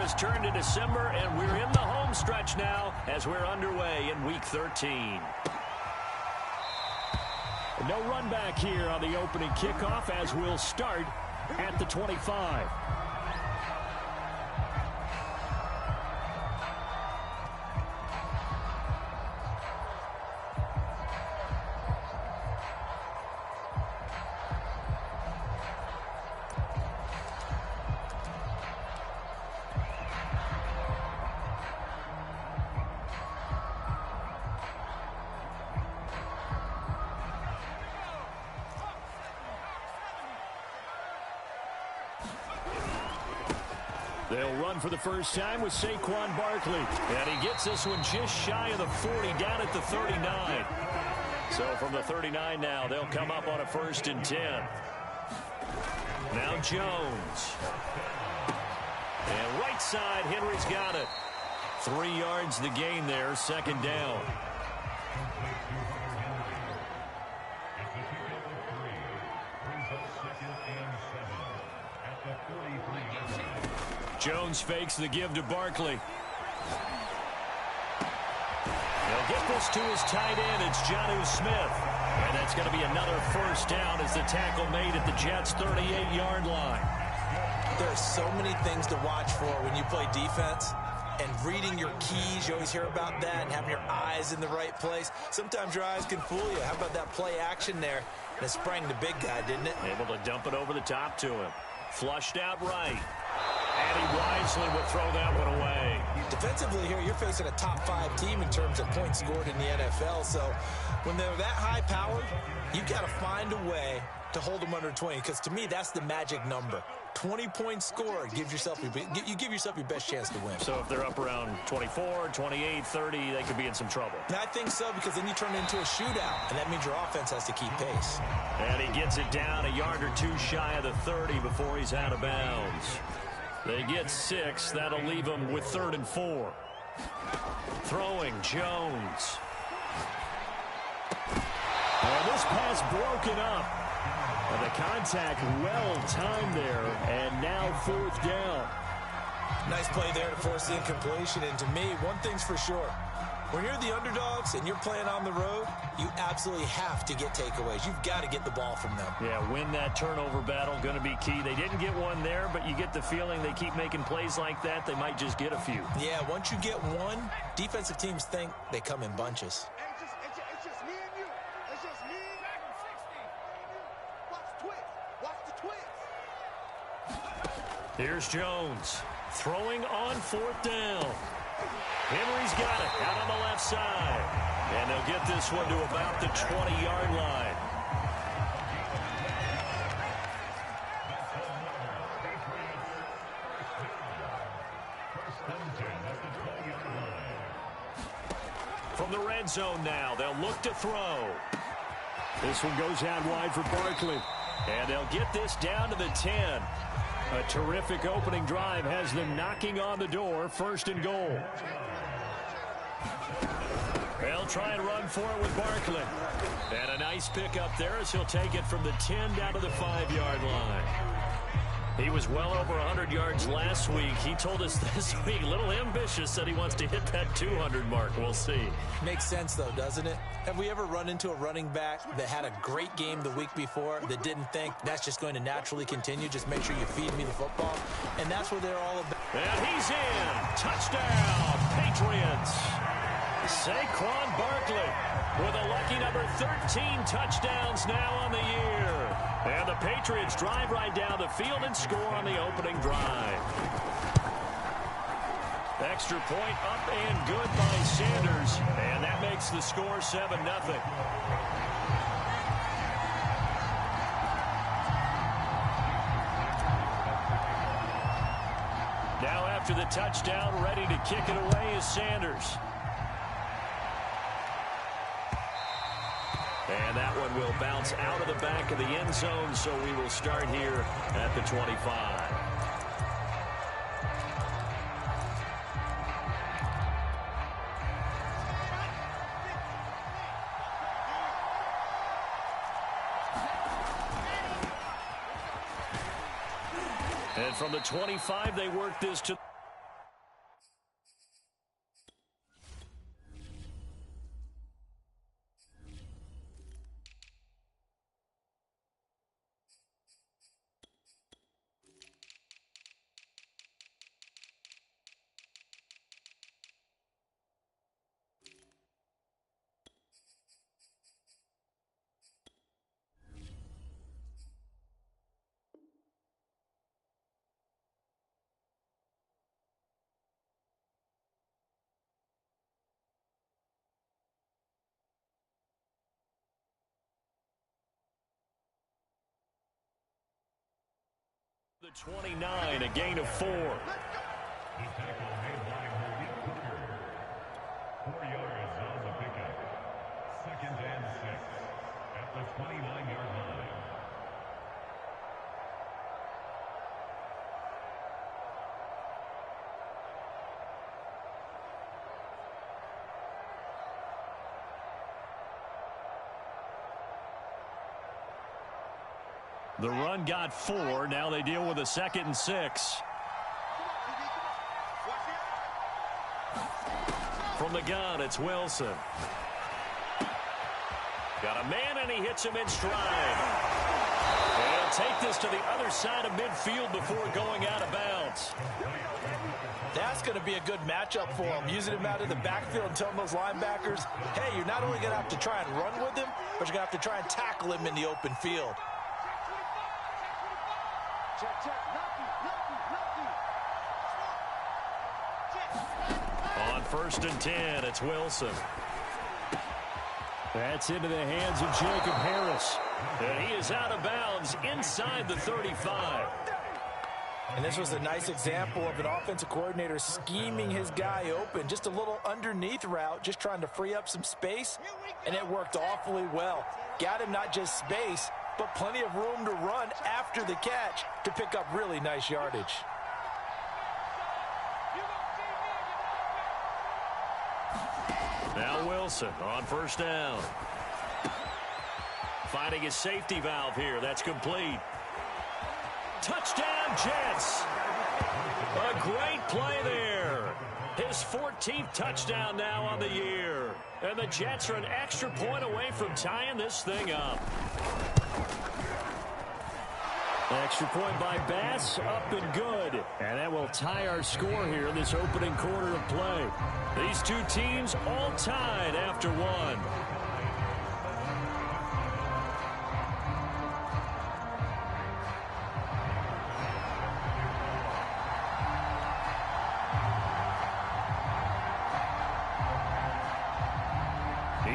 has turned to December, and we're in the home stretch now as we're underway in Week 13. No run back here on the opening kickoff as we'll start at the 25. They'll run for the first time with Saquon Barkley. And he gets this one just shy of the 40, down at the 39. So from the 39 now, they'll come up on a 1st and 10. Now Jones. And right side, Henry's got it. 3 yards the gain there, 2nd down. Jones fakes the give to Barkley. They'll get this to his tight end. It's Jonnu Smith. And that's going to be another 1st down as the tackle made at the Jets' 38-yard line. There are so many things to watch for when you play defense. And reading your keys, you always hear about that, and having your eyes in the right place. Sometimes your eyes can fool you. How about that play action there? And it sprang the big guy, didn't it? Able to dump it over the top to him. Flushed out right. And he wisely would throw that one away. Defensively here, you're facing a top-5 team in terms of points scored in the NFL. So when they're that high-powered, you've got to find a way to hold them under 20. Because to me, that's the magic number. 20 points scored gives yourself you give yourself your best chance to win. So if they're up around 24, 28, 30, they could be in some trouble. And I think so, because then you turn it into a shootout, and that means your offense has to keep pace. And he gets it down a yard or 2 shy of the 30 before he's out of bounds. They get 6. That'll leave them with 3rd and 4. Throwing Jones. And this pass broken up. And the contact well timed there. And now 4th down. Nice play there to force the incompletion. And to me, one thing's for sure. When you're the underdogs and you're playing on the road, you absolutely have to get takeaways. You've got to get the ball from them. Yeah, win that turnover battle, going to be key. They didn't get one there, but you get the feeling they keep making plays like that, they might just get a few. Yeah, once you get one, defensive teams think they come in bunches. It's just me and you. It's just me back in 60. Watch the twist. Watch the twist. Here's Jones throwing on 4th down. Henry's got it out on the left side. And they'll get this one to about the 20-yard line. From the red zone now, they'll look to throw. This one goes out wide for Barkley. And they'll get this down to the 10. A terrific opening drive has them knocking on the door. 1st and goal. They'll try and run for it with Barkley. And a nice pickup there as he'll take it from the 10 down to the 5-yard line. He was well over 100 yards last week. He told us this week, a little ambitious, said he wants to hit that 200 mark. We'll see. Makes sense, though, doesn't it? Have we ever run into a running back that had a great game the week before that didn't think that's just going to naturally continue? Just make sure you feed me the football. And that's what they're all about. And he's in. Touchdown, Patriots. Saquon Barkley with a lucky number 13 touchdowns now on the year. And the Patriots drive right down the field and score on the opening drive. Extra point up and good by Sanders. And that makes the score 7-0. Now after the touchdown, ready to kick it away is Sanders. And that one will bounce out of the back of the end zone, so we will start here at the 25. And from the 25, they work this to The 29, a gain of 4. The tackle made by Malik Hooker. 4 yards on the pickup. 2nd and 6 at the 29-yard line. The run got 4. Now they deal with a 2nd and 6. From the gun, it's Wilson. Got a man, and he hits him in stride. He'll take this to the other side of midfield before going out of bounds. That's going to be a good matchup for him, using him out of the backfield and telling those linebackers, hey, you're not only going to have to try and run with him, but you're going to have to try and tackle him in the open field. On 1st and 10, it's Wilson. That's into the hands of Jacob Harris. And he is out of bounds inside the 35. And this was a nice example of an offensive coordinator scheming his guy open. Just a little underneath route, just trying to free up some space, and it worked awfully well. Got him not just space, but plenty of room to run after the catch to pick up really nice yardage. Now Wilson on 1st down. Finding his safety valve here. That's complete. Touchdown, Jets. A great play there. His 14th touchdown now on the year. And the Jets are an extra point away from tying this thing up. Extra point by Bass, up and good. And that will tie our score here in this opening quarter of play. These two teams all tied after one.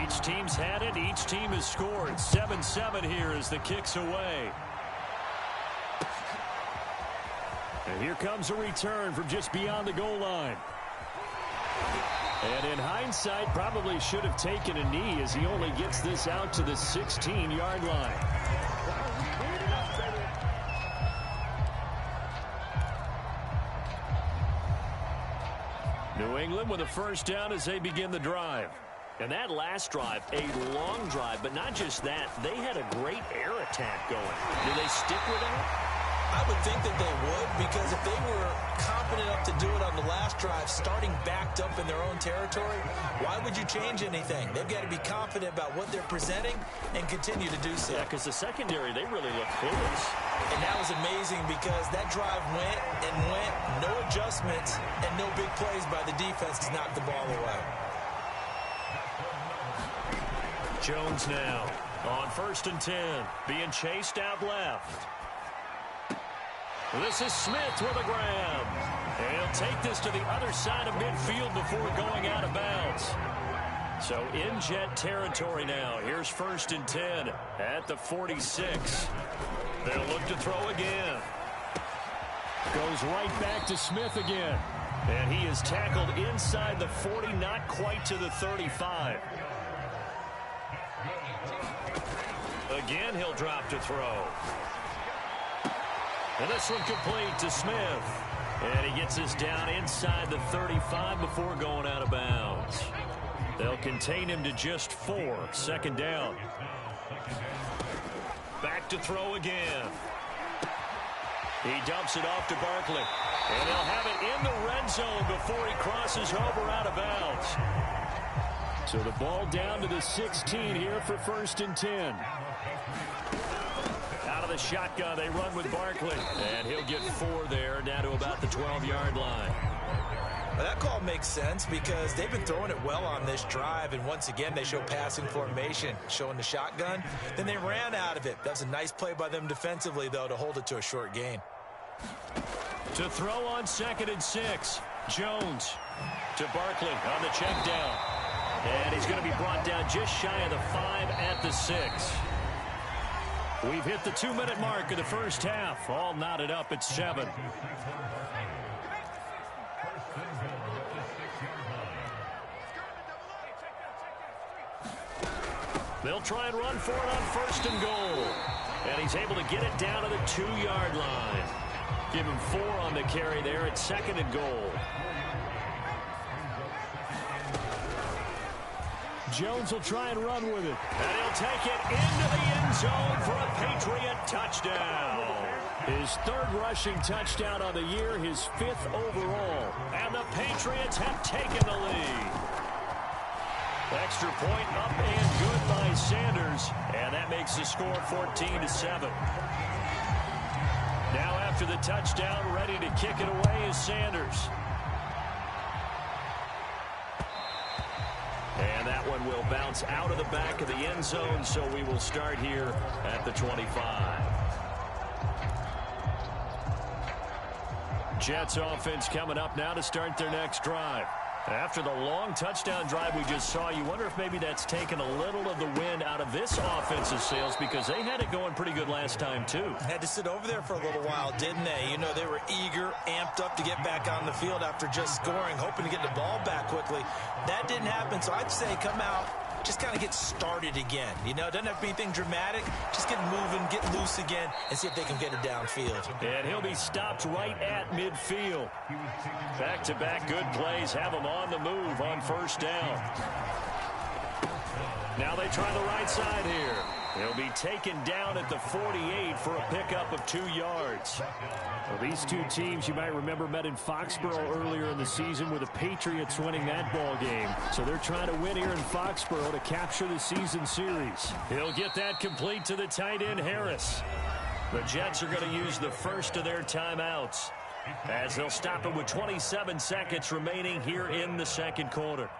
Each team's had it. Each team has scored. 7-7 here as the kick's away. And here comes a return from just beyond the goal line. And in hindsight, probably should have taken a knee as he only gets this out to the 16-yard line. New England with a 1st down as they begin the drive. And that last drive, a long drive, but not just that. They had a great air attack going. Do they stick with that? I would think that they would, because if they were confident enough to do it on the last drive, starting backed up in their own territory, why would you change anything? They've got to be confident about what they're presenting and continue to do so. Yeah, because the secondary, they really look clueless. And that was amazing because that drive went and went, no adjustments, and no big plays by the defense to knock the ball away. Jones now on 1st and 10, being chased out left. This is Smith with a grab. He'll take this to the other side of midfield before going out of bounds. So in Jet territory now. Here's 1st and 10 at the 46. They'll look to throw again. Goes right back to Smith again. And he is tackled inside the 40, not quite to the 35. Again, he'll drop to throw. And this one complete to Smith. And he gets us down inside the 35 before going out of bounds. They'll contain him to just 4. 2nd down. Back to throw again. He dumps it off to Barkley. And they'll have it in the red zone before he crosses over out of bounds. So the ball down to the 16 here for 1st and 10. Out of the shotgun, they run with Barkley. And he'll get 4 there, down to about the 12-yard line. Well, that call makes sense because they've been throwing it well on this drive, and once again they show passing formation, showing the shotgun. Then they ran out of it. That was a nice play by them defensively, though, to hold it to a short gain. To throw on 2nd and 6, Jones to Barkley on the check down. And he's going to be brought down just shy of the 5 at the 6. We've hit the 2-minute mark of the first half. All knotted up at 7. They'll try and run for it on 1st and goal. And he's able to get it down to the 2-yard line. Give him 4 on the carry there at 2nd and goal. Jones will try and run with it. And he'll take it into the end zone for a Patriot touchdown. His 3rd rushing touchdown on the year, his 5th overall. And the Patriots have taken the lead. Extra point up and good by Sanders. And that makes the score 14-7. Now after the touchdown, ready to kick it away is Sanders. And that one will bounce out of the back of the end zone, so we will start here at the 25. Jets offense coming up now to start their next drive. After the long touchdown drive we just saw, you wonder if maybe that's taken a little of the wind out of this offensive sails, because they had it going pretty good last time too. Had to sit over there for a little while, didn't they? You know, they were eager, amped up to get back on the field after just scoring, hoping to get the ball back quickly. That didn't happen, so I'd say come out, just kind of get started again. You know, it doesn't have to be anything dramatic. Just get moving, get loose again, and see if they can get it downfield. And he'll be stopped right at midfield. Back-to-back good plays have him on the move on 1st down. Now they try the right side here. He'll be taken down at the 48 for a pickup of 2 yards. Well, these two teams, you might remember, met in Foxborough earlier in the season with the Patriots winning that ball game. So they're trying to win here in Foxborough to capture the season series. He'll get that complete to the tight end, Harris. The Jets are going to use the 1st of their timeouts, as they'll stop it with 27 seconds remaining here in the 2nd quarter.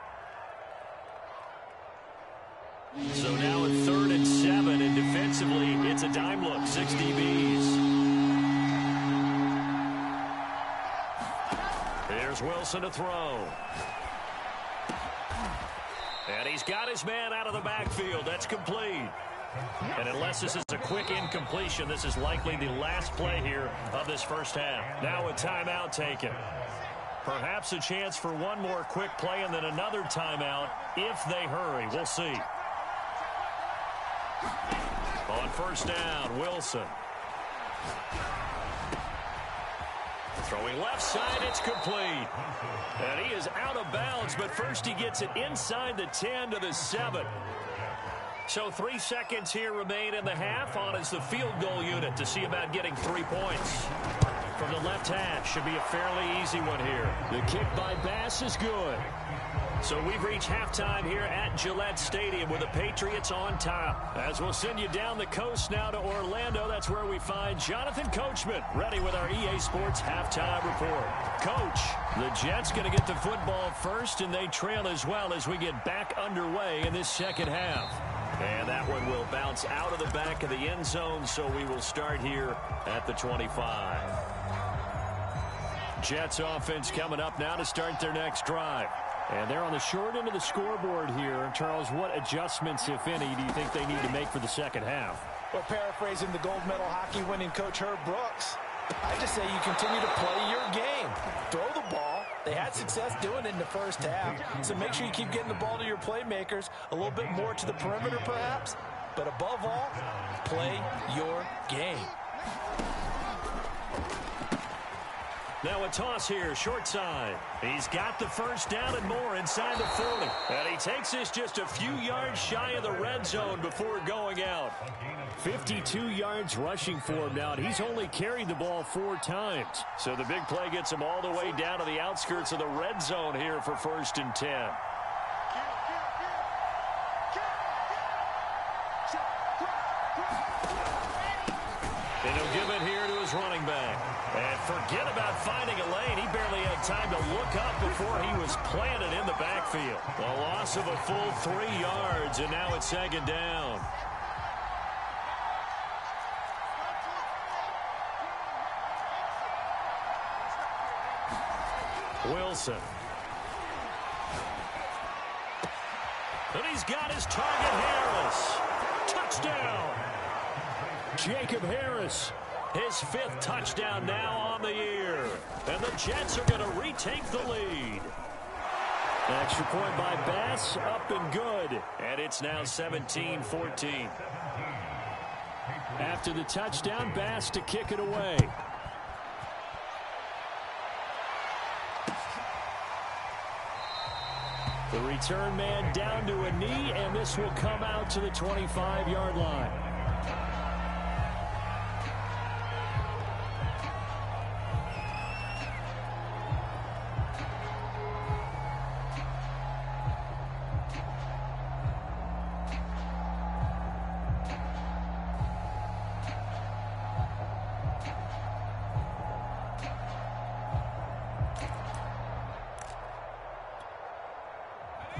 So now at 3rd and 7, and defensively, it's a dime look, 6 DBs. Here's Wilson to throw. And he's got his man out of the backfield. That's complete. And unless this is a quick incompletion, this is likely the last play here of this first half. Now a timeout taken. Perhaps a chance for one more quick play and then another timeout if they hurry. We'll see. On 1st down, Wilson. Throwing left side, it's complete. And he is out of bounds, but first he gets it inside the 10 to the 7. So 3 seconds here remain in the half. On is the field goal unit to see about getting 3 points. From the left hash, should be a fairly easy one here. The kick by Bass is good. So we've reached halftime here at Gillette Stadium with the Patriots on top. As we'll send you down the coast now to Orlando, that's where we find Jonathan Coachman ready with our EA Sports halftime report. Coach, the Jets going to get the football first, and they trail as well as we get back underway in this 2nd half. And that one will bounce out of the back of the end zone, so we will start here at the 25. Jets offense coming up now to start their next drive. And they're on the short end of the scoreboard here. Charles, what adjustments, if any, do you think they need to make for the 2nd half? Well, paraphrasing the gold medal hockey winning coach Herb Brooks, I just say you continue to play your game. Throw the ball. They had success doing it in the first half. So make sure you keep getting the ball to your playmakers, a little bit more to the perimeter perhaps. But above all, play your game. Now a toss here, short side. He's got the 1st down and more inside the 40. And he takes this just a few yards shy of the red zone before going out. 52 yards rushing for him now. And he's only carried the ball 4 times. So the big play gets him all the way down to the outskirts of the red zone here for 1st and 10. And he'll give it here to his running back. And forget about finding a lane. He barely had time to look up before he was planted in the backfield. A loss of a full 3 yards, and now it's 2nd down. Wilson. And he's got his target, Harris. Touchdown. Jacob Harris. His 5th touchdown now on the year. And the Jets are going to retake the lead. Extra point by Bass, up and good. And it's now 17-14. After the touchdown, Bass to kick it away. The return man down to a knee, and this will come out to the 25-yard line.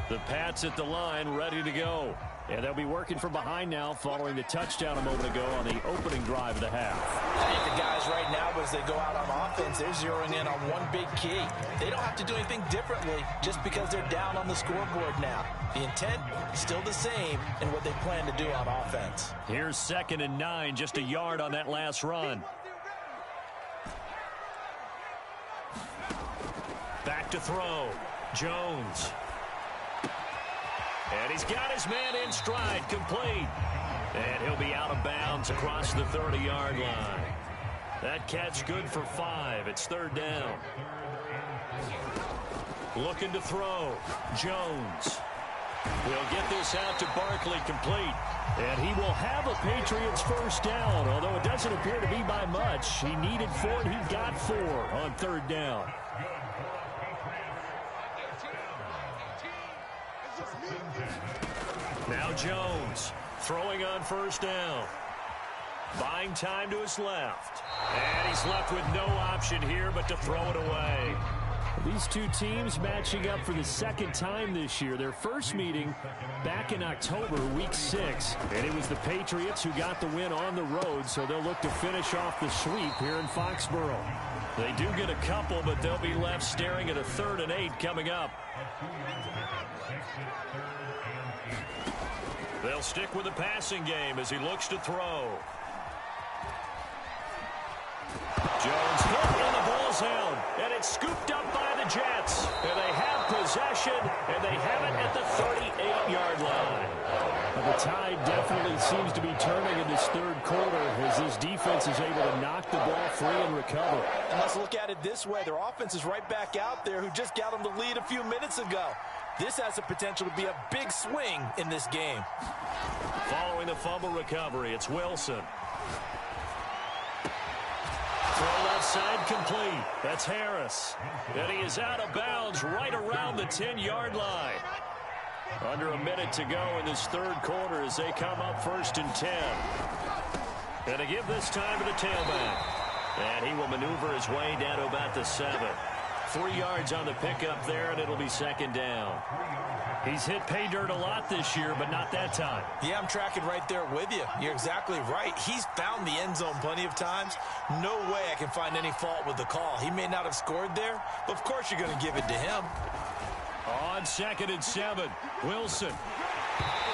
The Pats at the line, ready to go. And they'll be working from behind now following the touchdown a moment ago on the opening drive of the half. I think the guys right now, as they go out on offense, they're zeroing in on one big key. They don't have to do anything differently just because they're down on the scoreboard now. The intent, still the same in what they plan to do on offense. Here's 2nd and 9, just a yard on that last run. Back to throw. Jones. And he's got his man in stride, complete. And he'll be out of bounds across the 30-yard line. That catch good for 5. It's 3rd down. Looking to throw. Jones. He'll get this out to Barkley, complete. And he will have a Patriots 1st down, although it doesn't appear to be by much. He needed 4, and he got 4 on 3rd down. Now Jones throwing on 1st down. Buying time to his left. And he's left with no option here but to throw it away. These two teams matching up for the 2nd time this year. Their first meeting back in October, week 6. And it was the Patriots who got the win on the road, so they'll look to finish off the sweep here in Foxborough. They do get a couple, but they'll be left staring at a 3rd and 8 coming up. They'll stick with the passing game as he looks to throw. Jones hit and the ball's held. And it's scooped up by the Jets. And they have possession, and they have it at the 38-yard line. The tide definitely seems to be turning in this 3rd quarter as this defense is able to knock the ball free and recover. And let's look at it this way. Their offense is right back out there who just got them the lead a few minutes ago. This has the potential to be a big swing in this game. Following the fumble recovery, it's Wilson. Throw left side complete. That's Harris. And he is out of bounds right around the 10-yard line. Under a minute to go in this 3rd quarter as they come up 1st and 10. And to give this time to the tailback. And he will maneuver his way down to about the 7. 3 yards on the pickup there, and it'll be 2nd down. He's hit pay dirt a lot this year, but not that time. Yeah, I'm tracking right there with you. You're exactly right. He's found the end zone plenty of times. No way I can find any fault with the call. He may not have scored there, but of course you're going to give it to him. On 2nd and 7, Wilson.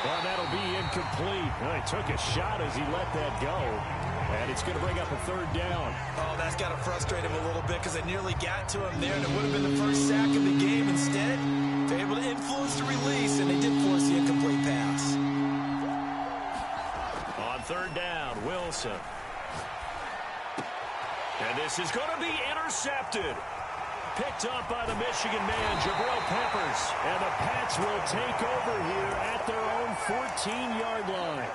Well, that'll be incomplete. Well, he took a shot as he let that go. And it's going to bring up a 3rd down. Oh, that's got to frustrate him a little bit because they nearly got to him there, and it would have been the first sack of the game. Instead, they're able to influence the release, and they did force the incomplete pass. On 3rd down, Wilson. And this is going to be intercepted. Picked up by the Michigan man, Jabril Peppers. And the Pats will take over here at their own 14-yard line.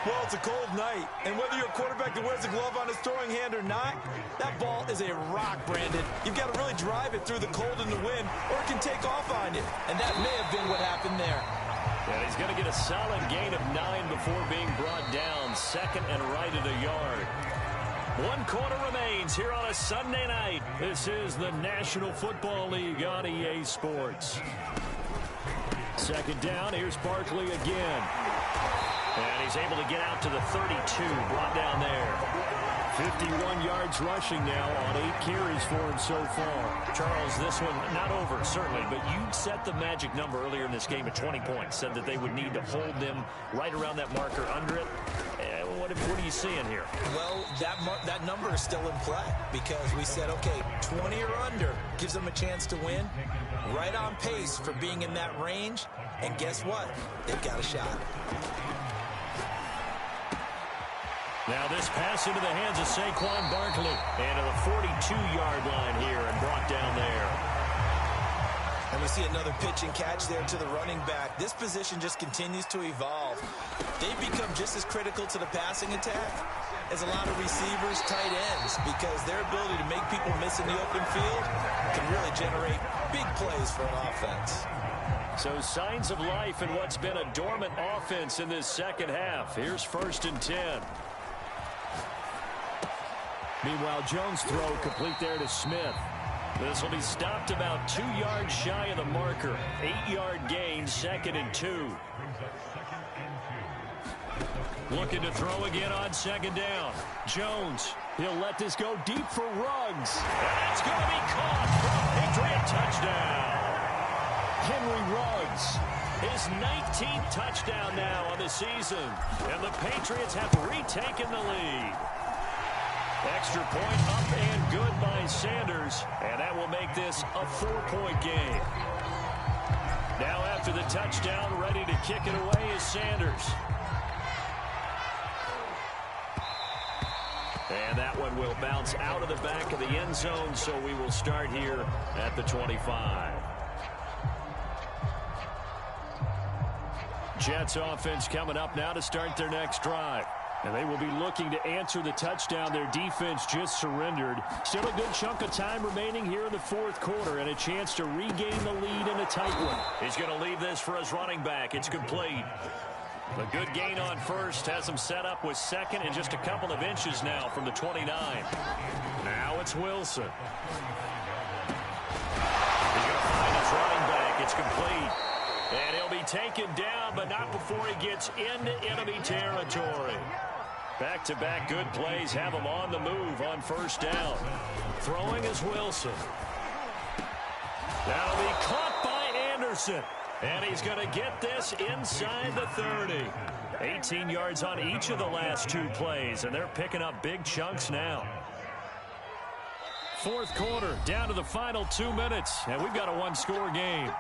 Well, it's a cold night, and whether you're a quarterback that wears a glove on his throwing hand or not, that ball is a rock, Brandon. You've got to really drive it through the cold and the wind, or it can take off on you. And that may have been what happened there. And he's going to get a solid gain of 9 before being brought down. 2nd and right at a yard. 1 quarter remains here on a Sunday night. This is the National Football League on EA Sports. 2nd down, here's Barkley again. And he's able to get out to the 32, brought down there. 51 yards rushing now on 8 carries for him so far. Charles, this one not over, certainly, but you set the magic number earlier in this game at 20 points. Said that they would need to hold them right around that marker under it. What are you seeing here? Well, that number is still in play because we said, okay, 20 or under gives them a chance to win. Right on pace for being in that range. And guess what? They've got a shot. Now this pass into the hands of Saquon Barkley. And to the 42-yard line here and brought down there. And we see another pitch and catch there to the running back. This position just continues to evolve. They've become just as critical to the passing attack as a lot of receivers, tight ends, because their ability to make people miss in the open field can really generate big plays for an offense. So signs of life in what's been a dormant offense in this second half. Here's 1st and 10. Meanwhile, Jones' throw complete there to Smith. This will be stopped about 2 yards shy of the marker. 8-yard gain, 2nd and 2. Looking to throw again on 2nd down. Jones, he'll let this go deep for Ruggs. That's going to be caught for a Patriot touchdown. Henry Ruggs, his 19th touchdown now on the season. And the Patriots have retaken the lead. Extra point up and good by Sanders. And that will make this a 4-point game. Now after the touchdown, ready to kick it away is Sanders. And that one will bounce out of the back of the end zone, so we will start here at the 25. Jets offense coming up now to start their next drive. And they will be looking to answer the touchdown their defense just surrendered. Still a good chunk of time remaining here in the 4th quarter and a chance to regain the lead in a tight one. He's going to leave this for his running back. It's complete. A good gain on 1st has him set up with 2nd and just a couple of inches now from the 29. Now it's Wilson. He's going to find his running back. It's complete. And he'll be taken down, but not before he gets into enemy territory. Back-to-back good plays have him on the move on 1st down. Throwing is Wilson. That'll be caught by Anderson. And he's going to get this inside the 30. 18 yards on each of the last 2 plays, and they're picking up big chunks now. 4th quarter, down to the final 2 minutes, and we've got a 1-score game.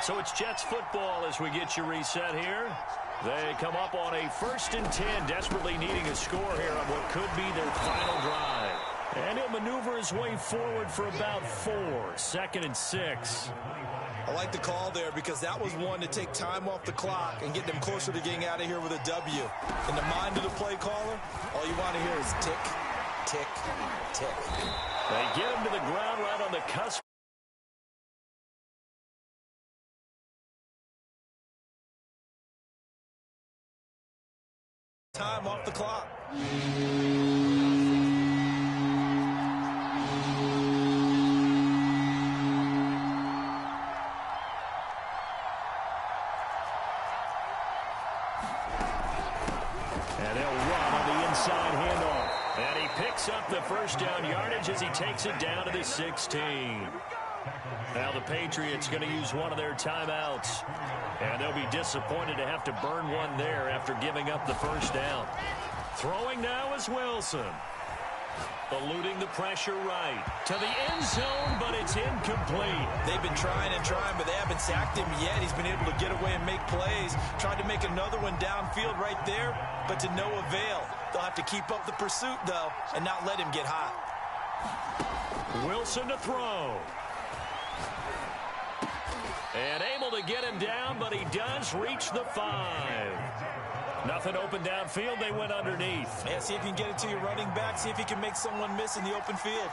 So it's Jets football as we get you reset here. They come up on a 1st and 10, desperately needing a score here on what could be their final drive. And he'll maneuver his way forward for about 4, 2nd and 6. I like the call there because that was one to take time off the clock and get them closer to getting out of here with a W. In the mind of the play caller, all you want to hear is tick, tick, tick. They get him to the ground right on the cusp. Time off the clock. And they'll run on the inside handoff. And he picks up the 1st down yardage as he takes it down to the 16. Now the Patriots going to use one of their timeouts. And they'll be disappointed to have to burn one there after giving up the 1st down. Throwing now is Wilson. Eluding the pressure right. To the end zone, but it's incomplete. They've been trying and trying, but they haven't sacked him yet. He's been able to get away and make plays. Tried to make another one downfield right there, but to no avail. They'll have to keep up the pursuit, though, and not let him get hot. Wilson to throw. And able to get him down, but he does reach the 5. Nothing open downfield. They went underneath. Yeah, see if you can get it to your running back. See if he can make someone miss in the open field.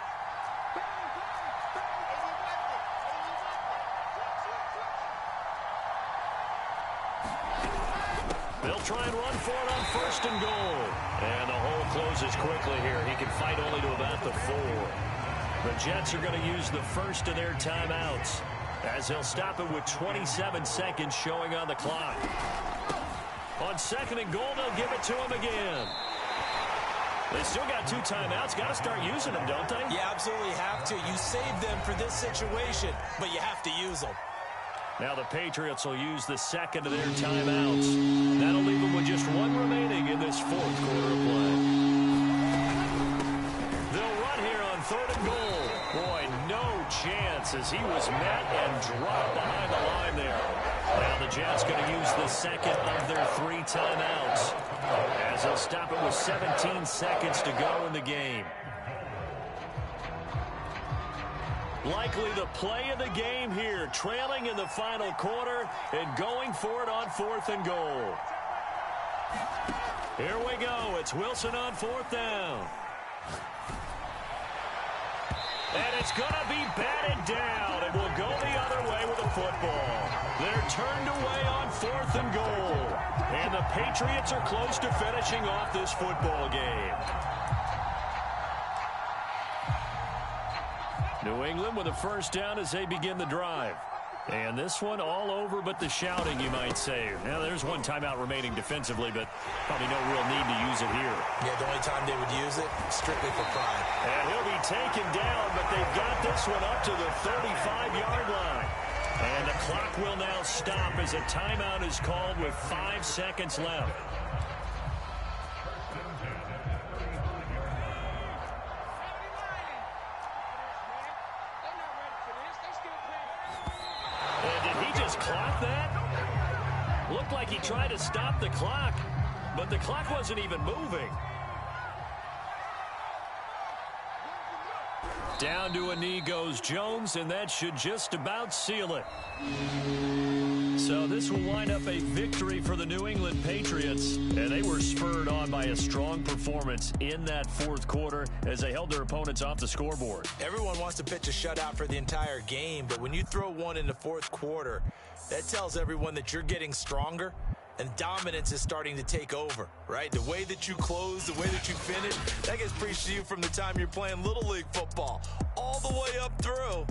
They'll try and run for it on 1st and goal. And the hole closes quickly here. He can fight only to about the 4. The Jets are going to use the 1st of their timeouts, as they'll stop it with 27 seconds showing on the clock. On 2nd and goal, they'll give it to him again. They still got 2 timeouts. Got to start using them, don't they? You absolutely have to. You save them for this situation, but you have to use them. Now the Patriots will use the second of their timeouts. That'll leave them with just one remaining in this fourth quarter of play. They'll run here on 3rd and goal. Boy, no chance as he was met and dropped behind the line there. Now the Jets going to use the second of their 3 timeouts as they'll stop it with 17 seconds to go in the game. Likely the play of the game here, trailing in the final quarter and going for it on 4th and goal. Here we go. It's Wilson on 4th down. And it's going to be batted down and will go the other way with the football. They're turned away on 4th and goal. And the Patriots are close to finishing off this football game. New England with a first down as they begin the drive. And this one all over but the shouting, you might say. Now, there's one timeout remaining defensively, but probably no real need to use it here. Yeah, the only time they would use it, strictly for pride. And he'll be taken down, but they've got this one up to the 35-yard line. And the clock will now stop as a timeout is called with 5 seconds left. Clock that? Looked like he tried to stop the clock, but the clock wasn't even moving. Down to a knee goes Jones, and that should just about seal it. So this will wind up a victory for the New England Patriots, and they were spurred on by a strong performance in that fourth quarter as they held their opponents off the scoreboard. Everyone wants to pitch a shutout for the entire game, but when you throw one in the fourth quarter, that tells everyone that you're getting stronger and dominance is starting to take over, right? The way that you close, the way that you finish, that gets preached to you from the time you're playing Little League football all the way up through.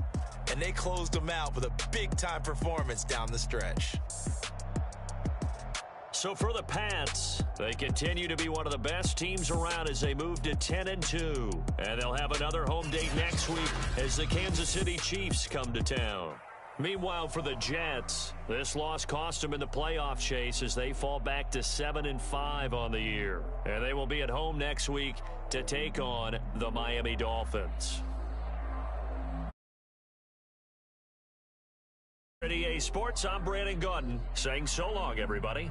And they closed them out with a big-time performance down the stretch. So for the Pats, they continue to be one of the best teams around as they move to 10-2. And they'll have another home date next week as the Kansas City Chiefs come to town. Meanwhile, for the Jets, this loss cost them in the playoff chase as they fall back to 7-5 on the year. And they will be at home next week to take on the Miami Dolphins. EA Sports, I'm Brandon Gaudin saying so long, everybody.